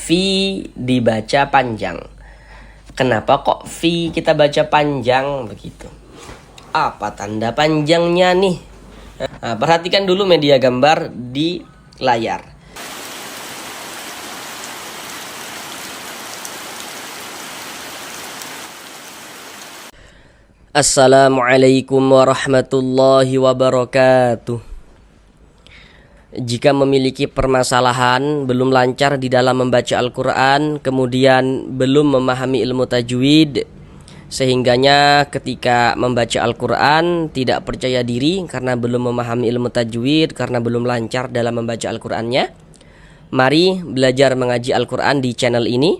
fi dibaca panjang. Kenapa kok fi kita baca panjang begitu? Apa tanda panjangnya nih? Nah, perhatikan dulu media gambar di layar. Assalamualaikum warahmatullahi wabarakatuh. Jika memiliki permasalahan, belum lancar di dalam membaca Al-Quran, kemudian belum memahami ilmu tajwid, sehingganya ketika membaca Al-Quran tidak percaya diri karena belum memahami ilmu tajwid, karena belum lancar dalam membaca Al-Qurannya, mari belajar mengaji Al-Quran di channel ini.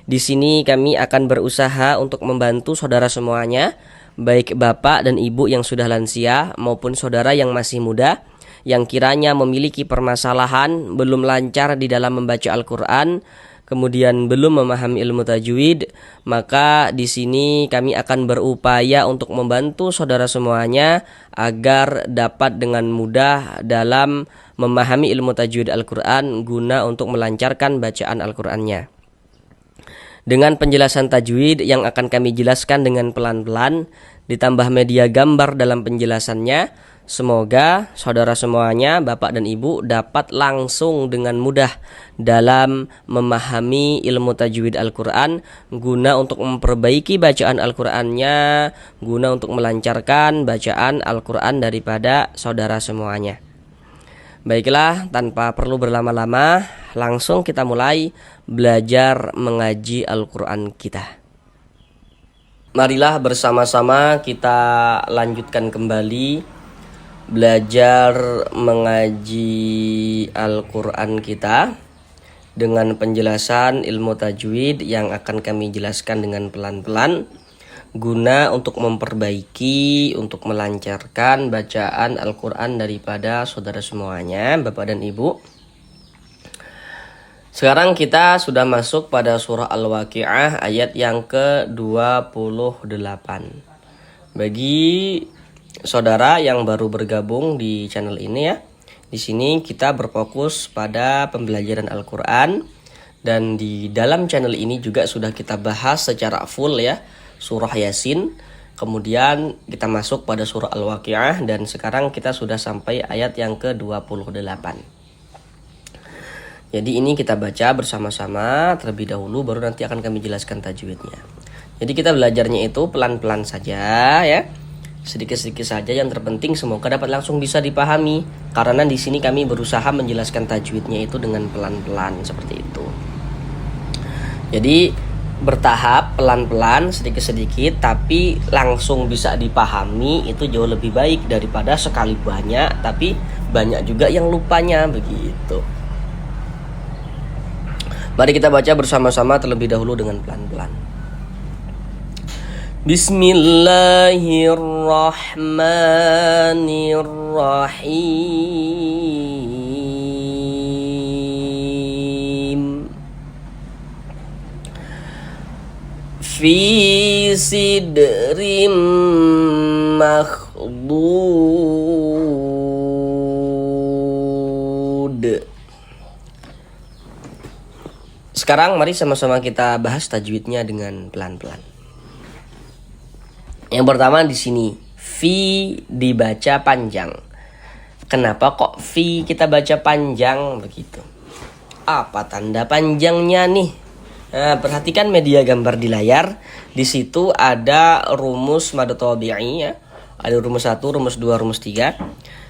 Di sini kami akan berusaha untuk membantu saudara semuanya, baik bapak dan ibu yang sudah lansia maupun saudara yang masih muda, yang kiranya memiliki permasalahan, belum lancar di dalam membaca Al-Quran, kemudian belum memahami ilmu tajwid. Maka di sini kami akan berupaya untuk membantu saudara semuanya agar dapat dengan mudah dalam memahami ilmu tajwid Al-Quran guna untuk melancarkan bacaan Al-Qurannya. Dengan penjelasan tajwid yang akan kami jelaskan dengan pelan-pelan, ditambah media gambar dalam penjelasannya, semoga saudara semuanya, bapak dan ibu, dapat langsung dengan mudah dalam memahami ilmu tajwid Al-Quran guna untuk memperbaiki bacaan Al-Qurannya, guna untuk melancarkan bacaan Al-Quran daripada saudara semuanya. Baiklah, tanpa perlu berlama-lama, langsung kita mulai belajar mengaji Al-Quran kita. Marilah bersama-sama kita lanjutkan kembali belajar mengaji Al-Quran kita dengan penjelasan ilmu tajwid yang akan kami jelaskan dengan pelan-pelan guna untuk memperbaiki, untuk melancarkan bacaan Al-Quran daripada saudara semuanya, bapak dan ibu. Sekarang kita sudah masuk pada surah Al-Waqi'ah ayat yang ke-28. Bagi saudara yang baru bergabung di channel ini ya, di sini kita berfokus pada pembelajaran Al-Quran, dan di dalam channel ini juga sudah kita bahas secara full ya surah Yasin, kemudian kita masuk pada surah Al-Waqi'ah, dan sekarang kita sudah sampai ayat yang ke-28. Jadi ini kita baca bersama-sama terlebih dahulu, baru nanti akan kami jelaskan tajwidnya. Jadi kita belajarnya itu pelan-pelan saja ya, sedikit-sedikit saja, yang terpenting semoga dapat langsung bisa dipahami, karena di sini kami berusaha menjelaskan tajwidnya itu dengan pelan-pelan seperti itu. Jadi bertahap, pelan-pelan, sedikit-sedikit, tapi langsung bisa dipahami itu jauh lebih baik daripada sekali banyak tapi banyak juga yang lupanya begitu. Mari kita baca bersama-sama terlebih dahulu dengan pelan-pelan. Bismillahirrahmanirrahim. Fi sidrim makhdud. Sekarang mari sama-sama kita bahas tajwidnya dengan pelan-pelan. Yang pertama di sini, fi dibaca panjang. Kenapa kok fi kita baca panjang begitu? Apa tanda panjangnya nih? Nah, perhatikan media gambar di layar. Di situ ada rumus mad tabi'i ya. Ada rumus 1, rumus 2, rumus 3.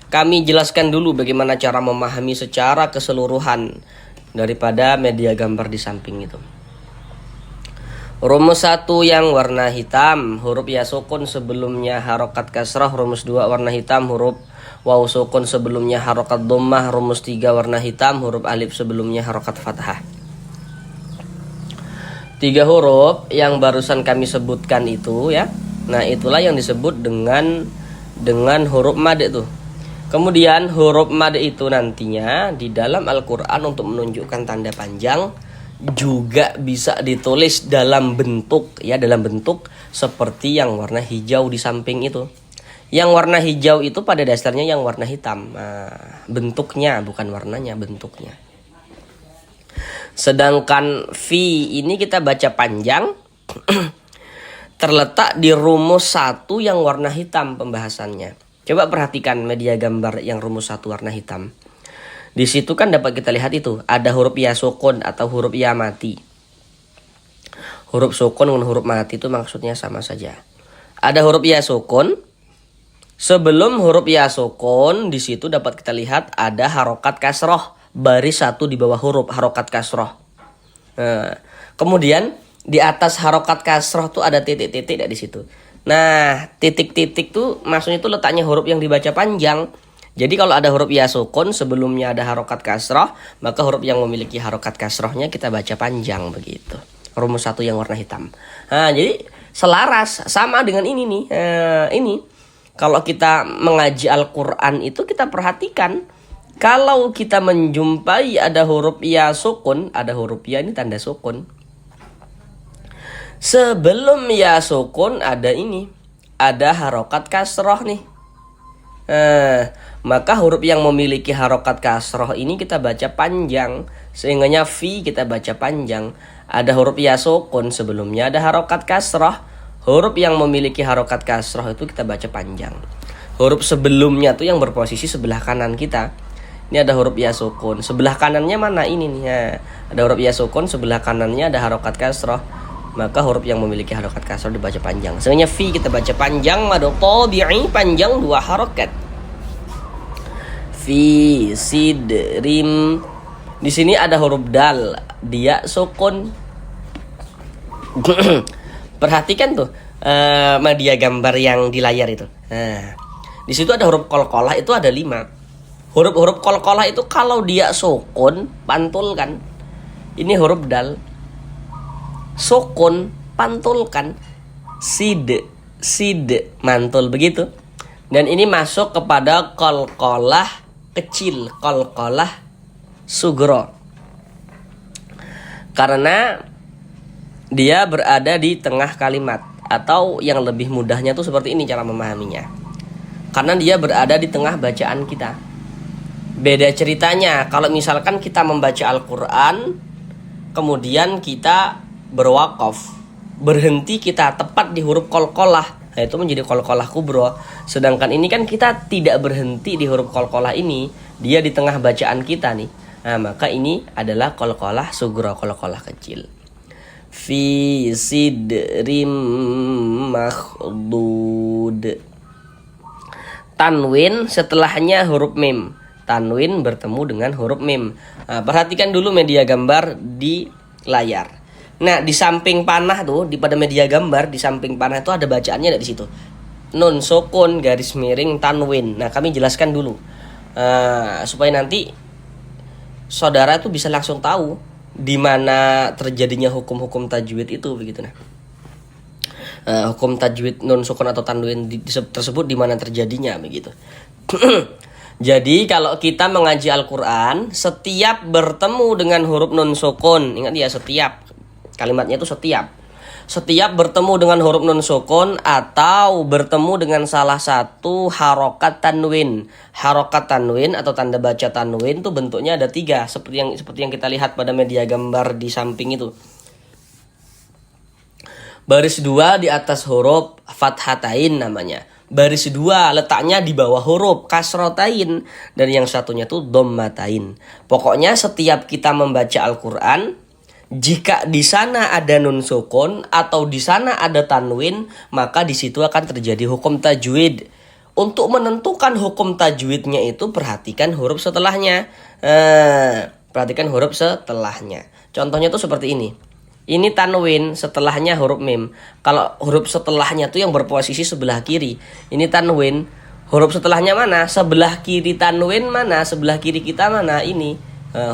Kami jelaskan dulu bagaimana cara memahami secara keseluruhan daripada media gambar di samping itu. Rumus 1 yang warna hitam, huruf ya sukun sebelumnya harokat kasrah. Rumus 2 warna hitam, huruf waw sukun sebelumnya harokat dhammah. Rumus 3 warna hitam, huruf alif sebelumnya harokat fathah. 3 huruf yang barusan kami sebutkan itu ya. Nah, itulah yang disebut dengan huruf mad itu. Kemudian huruf mad itu nantinya di dalam Al-Quran untuk menunjukkan tanda panjang juga bisa ditulis dalam bentuk seperti yang warna hijau di samping itu. Yang warna hijau itu pada dasarnya yang warna hitam. Nah, bentuknya bukan warnanya, bentuknya. Sedangkan fi ini kita baca panjang terletak di rumus 1 yang warna hitam pembahasannya. Coba perhatikan media gambar yang rumus 1 warna hitam. Di situ kan dapat kita lihat itu ada huruf ya sukun atau huruf ya mati. Huruf sukun dengan huruf mati itu maksudnya sama saja. Ada huruf ya sukun. Sebelum huruf ya sukun di situ dapat kita lihat ada harokat kasroh, baris 1 di bawah huruf harokat kasroh. Nah, kemudian di atas harokat kasroh tuh ada titik-titik di situ. Nah, titik-titik tuh maksudnya itu letaknya huruf yang dibaca panjang. Jadi kalau ada huruf ya sukun sebelumnya ada harokat kasroh, maka huruf yang memiliki harokat kasrohnya kita baca panjang begitu. Rumus 1 yang warna hitam. Nah, jadi selaras sama dengan ini nih. Ini kalau kita mengaji Al-Quran itu kita perhatikan, kalau kita menjumpai ada huruf ya sukun, ada huruf ya ini tanda sukun. Sebelum ya sukun ada ini, ada harokat kasroh nih. Maka huruf yang memiliki harokat kasroh ini kita baca panjang, sehingganya fi kita baca panjang. Ada huruf ya sukun sebelumnya ada harokat kasroh. Huruf yang memiliki harokat kasroh itu kita baca panjang. Huruf sebelumnya tuh yang berposisi sebelah kanan kita. Ini ada huruf ya sukun. Sebelah kanannya mana ini nih? Ada huruf ya sukun, sebelah kanannya ada harokat kasroh. Maka huruf yang memiliki harokat kasroh dibaca panjang. Sebenarnya fi kita baca panjang, mad tabi'i panjang 2 harokat. Fi sid rim. Di sini ada huruf dal, dia sukun. Perhatikan tuh media gambar yang di layar itu. Di situ ada huruf qalqalah itu ada 5. Huruf-huruf qalqalah itu kalau dia sukun pantulkan. Ini huruf dal. Sukun pantulkan. Sid mantul begitu. Dan ini masuk kepada qalqalah kecil, qalqalah sugro. Karena dia berada di tengah kalimat, atau yang lebih mudahnya tuh seperti ini cara memahaminya. Karena dia berada di tengah bacaan kita. Beda ceritanya kalau misalkan kita membaca Al-Quran, kemudian kita berwakaf, berhenti kita tepat di huruf qalqalah, nah itu menjadi qalqalah kubro. Sedangkan ini kan kita tidak berhenti di huruf qalqalah ini, dia di tengah bacaan kita nih. Nah, maka ini adalah qalqalah sugro, qalqalah kecil. Fi sidrim makhdud. Tanwin setelahnya huruf mim. Tanwin bertemu dengan huruf mim. Nah, perhatikan dulu media gambar di layar. Nah, di samping panah tuh, pada media gambar di samping panah itu ada bacaannya ada di situ. Nun sukun garis miring tanwin. Nah, kami jelaskan dulu supaya nanti saudara tuh bisa langsung tahu di mana terjadinya hukum-hukum tajwid itu begitu. Nah, hukum tajwid nun sukun atau tanwin tersebut di mana terjadinya begitu. Jadi kalau kita mengaji Al-Quran, setiap bertemu dengan huruf nun sukun, ingat ya, setiap kalimatnya itu setiap bertemu dengan huruf nun sukun atau bertemu dengan salah satu harokat tanwin. Harokat tanwin atau tanda baca tanwin itu bentuknya ada 3, seperti yang kita lihat pada media gambar di samping itu. Baris 2 di atas huruf fathatain namanya. Baris 2 letaknya di bawah huruf kasrotain, dan yang satunya tuh dhammatain. Pokoknya setiap kita membaca Al-Quran, jika di sana ada nun sukun atau di sana ada tanwin, maka di situ akan terjadi hukum tajwid. Untuk menentukan hukum tajwidnya itu perhatikan huruf setelahnya. Perhatikan huruf setelahnya. Contohnya tuh seperti ini. Ini tanwin, setelahnya huruf mim. Kalau huruf setelahnya tuh yang berposisi sebelah kiri. Ini tanwin, huruf setelahnya mana? Sebelah kiri tanwin mana? Sebelah kiri kita mana? Ini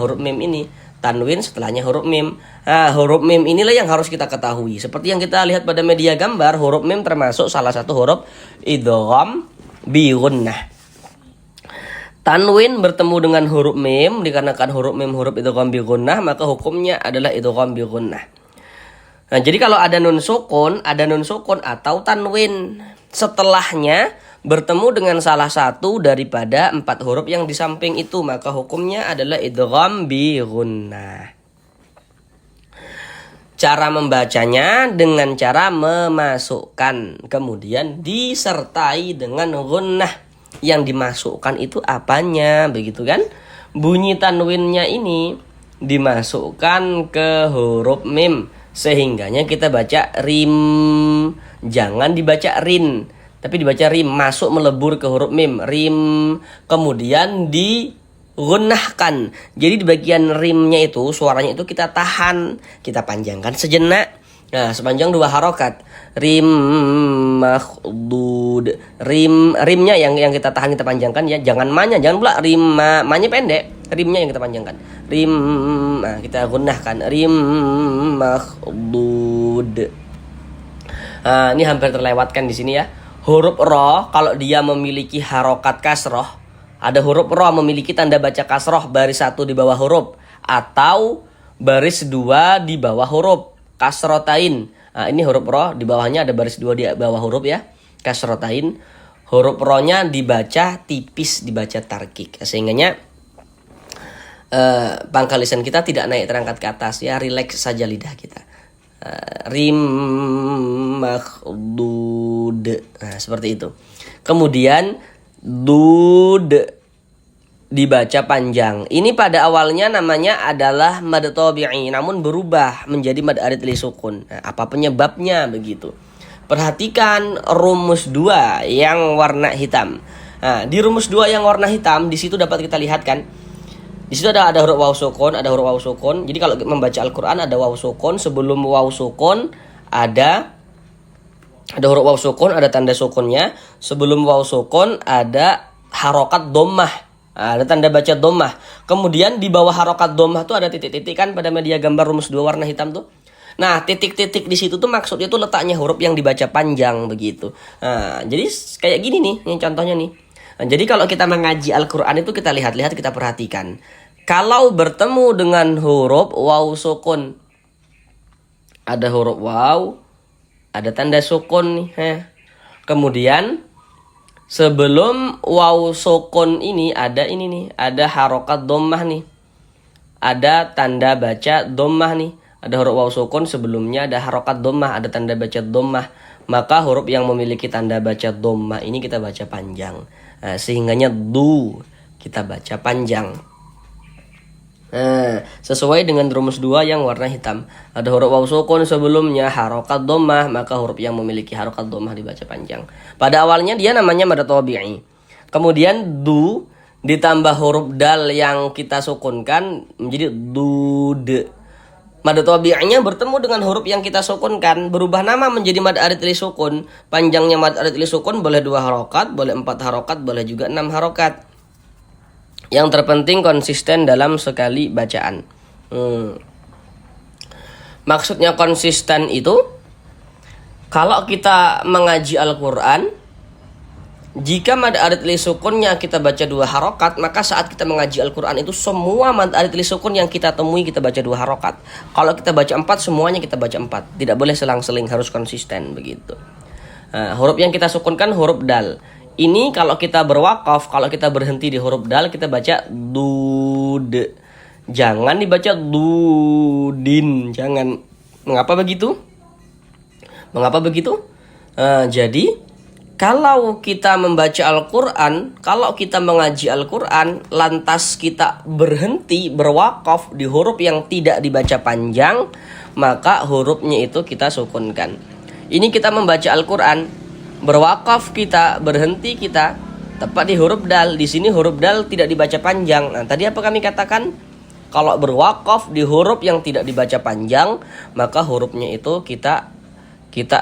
huruf mim ini. Tanwin setelahnya huruf mim. Huruf mim inilah yang harus kita ketahui. Seperti yang kita lihat pada media gambar, huruf mim termasuk salah satu huruf idgham bi gunnah. Tanwin bertemu dengan huruf mim, dikarenakan huruf mim huruf idgham bi gunnah, maka hukumnya adalah idgham bi gunnah. Nah, jadi kalau ada nun sukun atau tanwin, setelahnya bertemu dengan salah satu daripada 4 huruf yang di samping itu, maka hukumnya adalah idgham bi gunnah. Cara membacanya dengan cara memasukkan, kemudian disertai dengan gunnah. Yang dimasukkan itu apanya, begitu kan? Bunyi tanwinnya ini dimasukkan ke huruf mim, sehingganya kita baca rim. Jangan dibaca rin, tapi dibaca rim, masuk melebur ke huruf mim, rim. Kemudian digunnahkan. Jadi di bagian rimnya itu, suaranya itu kita tahan, kita panjangkan sejenak. Nah, sepanjang 2 harokat. Rim makhdud. Rimnya yang kita tahan, kita panjangkan ya. Jangan manya, jangan pula rim manya pendek. Rimnya yang kita panjangkan. Rim, nah, kita gunnahkan. Rim makhdud. Nah, ini hampir terlewatkan di sini ya. Huruf ro kalau dia memiliki harokat kasroh, ada huruf ro memiliki tanda baca kasroh baris 1 di bawah huruf atau baris 2 di bawah huruf kasrotain. Nah, ini huruf ro, di bawahnya ada baris 2 di bawah huruf ya, kasrotain. Huruf ro-nya dibaca tipis, dibaca tarkik, sehingganya pangkal lisan kita tidak naik terangkat ke atas ya, rileks saja lidah kita. Rim makhdud. Nah, seperti itu. Kemudian dud dibaca panjang. Ini pada awalnya namanya adalah mad tabi'i, namun berubah menjadi mad arid li sukun. Nah, apa penyebabnya begitu? Perhatikan rumus 2 yang warna hitam. Nah, di rumus 2 yang warna hitam di situ dapat kita lihat kan? Di situ ada huruf waw sukun, ada huruf waw sukun. Jadi kalau membaca Al-Qur'an ada waw sukun, sebelum waw sukun ada huruf waw sukun, ada tanda sukunnya. Sebelum waw sukun ada harokat dhammah. Ada tanda baca dhammah. Kemudian di bawah harokat dhammah tuh ada titik-titik kan pada media gambar rumus 2 warna hitam tuh. Nah, titik-titik di situ tuh maksudnya tuh letaknya huruf yang dibaca panjang begitu. Nah, jadi kayak gini nih, ini contohnya nih. Nah, jadi kalau kita mengaji Al-Quran itu kita lihat-lihat, kita perhatikan. Kalau bertemu dengan huruf waw sukun, ada huruf waw, ada tanda sukun nih. Kemudian sebelum waw sukun ini ini nih, ada harokat dhammah nih. Ada tanda baca dhammah nih. Ada huruf waw sukun, sebelumnya ada harokat dhammah, ada tanda baca dhammah. Maka huruf yang memiliki tanda baca dhammah ini kita baca panjang. Nah, sehingganya du kita baca panjang. Nah, sesuai dengan rumus 2 yang warna hitam. Ada huruf waw sukun sebelumnya harokat dhammah, maka huruf yang memiliki harokat dhammah dibaca panjang. Pada awalnya dia namanya mad tabi'i. Kemudian du ditambah huruf dal yang kita sukunkan menjadi dud. Mad tabi'inya bertemu dengan huruf yang kita sukunkan, berubah nama menjadi mad arid li sukun. Panjangnya mad arid li sukun boleh 2 harokat, boleh 4 harokat, boleh juga 6 harokat. Yang terpenting konsisten dalam sekali bacaan. Maksudnya konsisten itu, kalau kita mengaji Al-Quran, jika mad arid li sukunnya kita baca 2 harokat, maka saat kita mengaji Al-Quran itu semua mad arid li sukun yang kita temui kita baca 2 harokat. Kalau kita baca 4, semuanya kita baca 4. Tidak boleh selang-seling, harus konsisten begitu. Nah, huruf yang kita sukunkan huruf dal. Ini kalau kita berwakaf, kalau kita berhenti di huruf dal, kita baca dud. Jangan dibaca dudin, jangan. Mengapa begitu? Mengapa begitu? Jadi kalau kita membaca Al-Quran, kalau kita mengaji Al-Quran, lantas kita berhenti berwakaf di huruf yang tidak dibaca panjang, maka hurufnya itu kita sukunkan. Ini kita membaca Al-Quran, berwakaf kita, berhenti kita, tepat di huruf dal. Di sini huruf dal tidak dibaca panjang. Nah, tadi apa kami katakan? Kalau berwakaf di huruf yang tidak dibaca panjang, maka hurufnya itu kita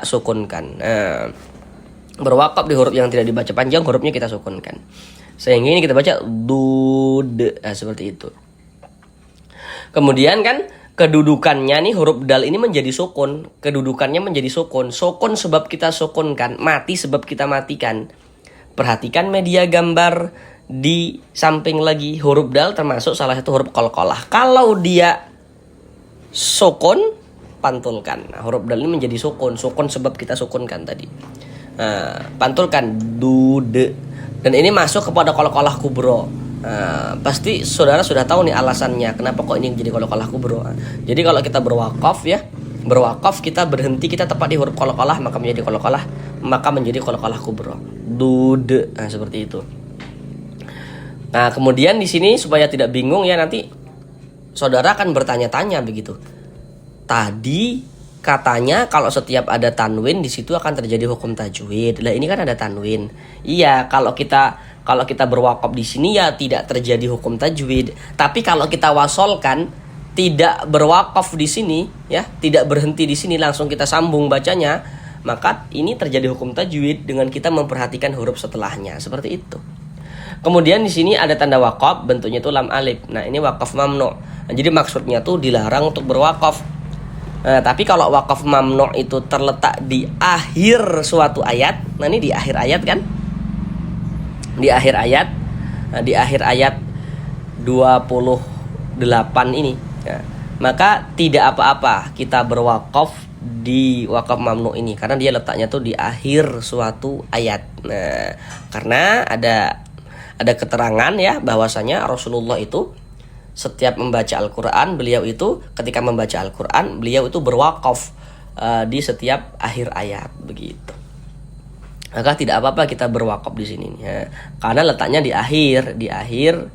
sukunkan. Nah, berwakaf di huruf yang tidak dibaca panjang, hurufnya kita sukunkan. Sehingga ini kita baca dud. Nah, seperti itu. Kemudian kan kedudukannya nih huruf dal ini menjadi sukun. Kedudukannya menjadi sukun. Sukun sebab kita sukunkan, mati sebab kita matikan. Perhatikan media gambar di samping lagi, huruf dal termasuk salah satu huruf qalqalah. Kalau dia sukun, pantulkan. Nah, huruf dal ini menjadi sukun. Sukun sebab kita sukunkan tadi. Nah, pantulkan dud. Dan ini masuk kepada qalqalah kubro. Pasti saudara sudah tahu nih alasannya kenapa kok ini jadi qalqalah kubro. Jadi kalau kita berwakaf ya, berwakaf, kita berhenti, kita tepat di huruf qalqalah, maka menjadi qalqalah, maka menjadi qalqalah kubra. Dud. Nah, seperti itu. Nah, kemudian di sini supaya tidak bingung ya, nanti saudara akan bertanya-tanya begitu. Tadi katanya kalau setiap ada tanwin di situ akan terjadi hukum tajwid. Lah ini kan ada tanwin. Iya, kalau kita berwakaf di sini ya tidak terjadi hukum tajwid. Tapi kalau kita wasolkan, tidak berwakaf di sini ya, tidak berhenti di sini, langsung kita sambung bacanya, maka ini terjadi hukum tajwid dengan kita memperhatikan huruf setelahnya, seperti itu. Kemudian di sini ada tanda wakaf, bentuknya itu lam alif. Nah, ini wakaf mamnu. Nah, jadi maksudnya tuh dilarang untuk berwakaf. Nah, tapi kalau wakaf mamnu itu terletak di akhir suatu ayat, nah ini di akhir ayat kan? Di akhir ayat. Nah, di akhir ayat 28 ini. Ya, maka tidak apa-apa kita berwakaf di wakaf mamnu ini karena dia letaknya tuh di akhir suatu ayat. Nah, karena ada keterangan ya bahwasanya Rasulullah itu setiap membaca Al-Qur'an, beliau itu ketika membaca Al-Qur'an, beliau itu berwakaf di setiap akhir ayat begitu. Maka tidak apa-apa kita berwakaf di sini ya, karena letaknya di akhir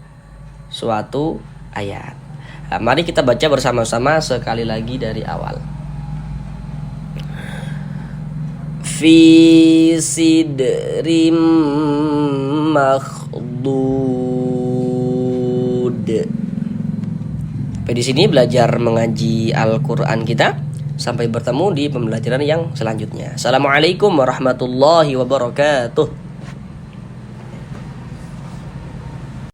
suatu ayat. Nah, mari kita baca bersama-sama sekali lagi dari awal. Fi sidrim makhdud. Sampai di sini belajar mengaji Al-Qur'an kita. Sampai bertemu di pembelajaran yang selanjutnya. Assalamualaikum warahmatullahi wabarakatuh.